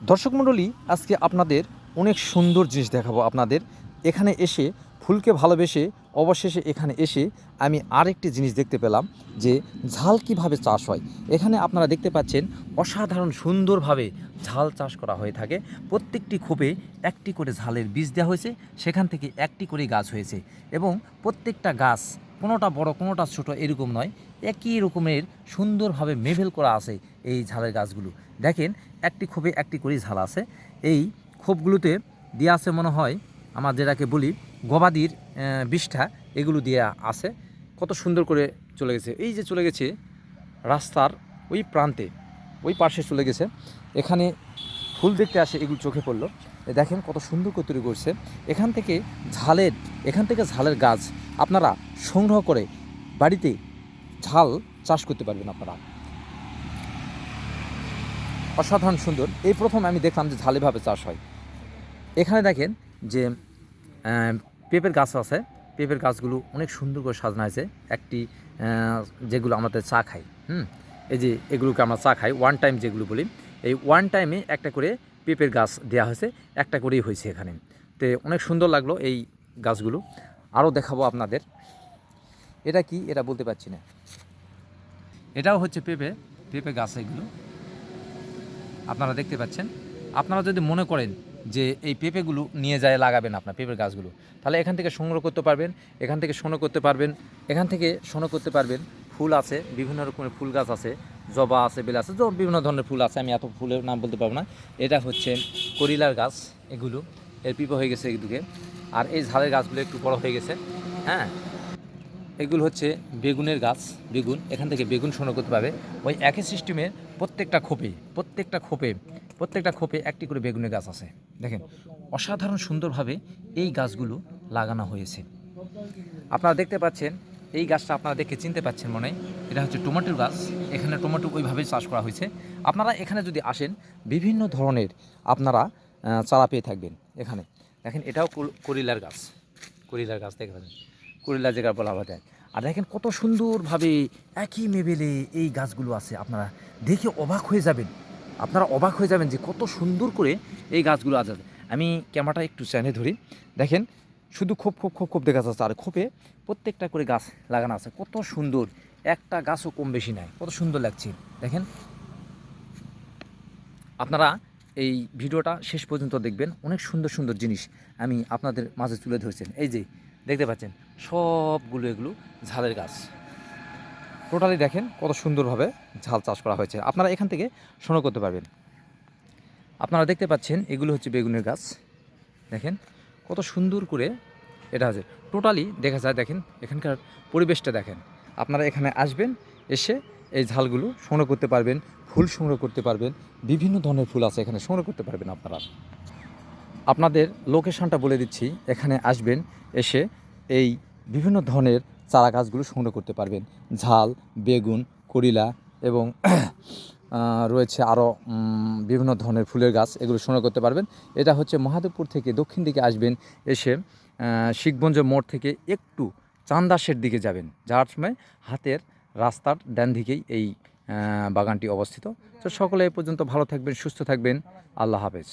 দর্শক মণ্ডলী, আজকে আপনাদের অনেক সুন্দর জিনিস দেখাবো আপনাদের। এখানে এসে ফুলকে ভালোবেসে অবশেষে এখানে এসে আমি আরেকটি জিনিস দেখতে পেলাম যে ঝাল কিভাবে চাষ হয়। এখানে আপনারা দেখতে পাচ্ছেন অসাধারণ সুন্দরভাবে ঝাল চাষ করা হয়ে থাকে। প্রত্যেকটি খোপে একটি করে ঝালের বীজ দেওয়া হয়েছে, সেখান থেকে একটি করে গাছ হয়েছে এবং প্রত্যেকটা গাছ কোনোটা বড় কোনোটা ছোট এরকম নয়, একই রকমের সুন্দরভাবে মেভেল করা আছে এই ঝালের গাছগুলো। দেখেন, একটি খোপে একটি করেই ঝাল আছে। এই খোপগুলোতে দেওয়া আছে মনে হয় আমার যেটাকে বলি গবাদির বিষ্ঠা, এগুলো দেওয়া আছে। কত সুন্দর করে চলে গেছে, এই যে চলে গেছে রাস্তার ওই প্রান্তে, ওই পাশে চলে গেছে। এখানে ফুল দেখতে আসে, এগুলো চোখে পড়লো। দেখেন কত সুন্দর করে তৈরি করছে। এখান থেকে ঝালের গাছ আপনারা সংগ্রহ করে বাড়িতে ঝাল চাষ করতে পারবেন আপনারা। অসাধারণ সুন্দর, এই প্রথম আমি দেখলাম যে ঝাল এভাবে চাষ হয়। এখানে দেখেন যে পেঁপের গাছ আছে, পেঁপের গাছগুলো অনেক সুন্দর করে সাজানো হয়েছে। একটি যেগুলো আমাদের চা খাই, এই যে এগুলোকে আমরা চা খাই ওয়ান টাইম যেগুলো বলি, এই ওয়ান টাইমে একটা করে পেঁপের গাছ দেওয়া হয়েছে, একটা করেই হয়েছে এখানে। তো অনেক সুন্দর লাগলো এই গাছগুলো। আরও দেখাবো আপনাদের। এটা কি এটা বলতে পারছি না, এটাও হচ্ছে পেঁপে গাছ। এগুলো আপনারা দেখতে পাচ্ছেন। আপনারা যদি মনে করেন যে এই পেঁপেগুলো নিয়ে যায় লাগাবেন আপনার পেঁপের গাছগুলো, তাহলে এখান থেকে সংগ্রহ করতে পারবেন, এখান থেকে সংগ্রহ করতে পারবেন। ফুল আছে, বিভিন্ন রকমের ফুল গাছ আছে, জবা আছে, বেল আছে, বিভিন্ন ধরনের ফুল আছে। আমি এত ফুলের নাম বলতে পারবো না। এটা হচ্ছে করিলার গাছ, এগুলো এর পিপে হয়ে গেছে এদিকে। আর এই ঝালের গাছগুলো একটু বড় হয়ে গেছে। হ্যাঁ, এগুলো হচ্ছে বেগুনের গাছ, বেগুন, এখান থেকে বেগুন সংগ্রহ করতে পারবে। ওই একই সিস্টেমের প্রত্যেকটা খোপে একটি করে বেগুনের গাছ আছে। দেখেন অসাধারণ সুন্দরভাবে এই গাছগুলো লাগানো হয়েছে। আপনারা দেখতে পাচ্ছেন এই গাছটা, আপনারা দেখে চিনতে পাচ্ছেন মনে হয় এটা হচ্ছে টমেটোর গাছ। এখানে টমেটো ওইভাবেই চাষ করা হয়েছে। আপনারা এখানে যদি আসেন বিভিন্ন ধরনের আপনারা চারা পেয়ে থাকবেন এখানে। দেখেন এটাও করিলার গাছ, দেখে পাচ্ছেন, করিলা যেটা বলা হয়। আর দেখেন কত সুন্দরভাবে একই লেভেলে এই গাছগুলো আছে। আপনারা দেখে অবাক হয়ে যাবেন যে কত সুন্দর করে এই গাছগুলো আছে। আমি ক্যামেরাটা একটু চাইনে ধরি, দেখেন শুধু খোপ দেখা যাচ্ছে, আর খোপে প্রত্যেকটা করে গাছ লাগানো আছে। কত সুন্দর, একটা গাছও কম বেশি নাই, কত সুন্দর লাগছে। দেখেন আপনারা এই ভিডিওটা শেষ পর্যন্ত দেখবেন, অনেক সুন্দর সুন্দর জিনিস আমি আপনাদের মাঝে তুলে ধরেছেন। এই যে দেখতে পাচ্ছেন সবগুলো এগুলো ঝালের গাছ। টোটালি দেখেন কত সুন্দরভাবে ঝাল চাষ করা হয়েছে। আপনারা এখান থেকে সংগ্রহ করতে পারবেন। আপনারা দেখতে পাচ্ছেন এগুলো হচ্ছে বেগুনের গাছ। দেখেন কত সুন্দর করে এটা আছে, টোটালি দেখা যায়। দেখেন এখানকার পরিবেশটা দেখেন। আপনারা এখানে আসবেন, এসে এই ঝালগুলো সংগ্রহ করতে পারবেন, ফুল সংগ্রহ করতে পারবেন, বিভিন্ন ধরনের ফুল আছে এখানে সংগ্রহ করতে পারবেন আপনারা। আপনাদের লোকেশনটা বলে দিচ্ছি, এখানে আসবেন, এসে এই বিভিন্ন ধরনের চারা গাছগুলো সংগ্রহ করতে পারবেন। ঝাল, বেগুন, করিলা এবং রয়েছে আরও বিভিন্ন ধরনের ফুলের গাছ, এগুলো সংগ্রহ করতে পারবেন। এটা হচ্ছে মহাদেবপুর থেকে দক্ষিণ দিকে আসবেন, এসে শিখগঞ্জ মোড় থেকে একটু চান্দাসের দিকে যাবেন, যাওয়ার সময় হাতের রাস্তার ডান দিকেই এই বাগানটি অবস্থিত। তো সকলে এ পর্যন্ত ভালো থাকবেন, সুস্থ থাকবেন। আল্লাহ হাফেজ।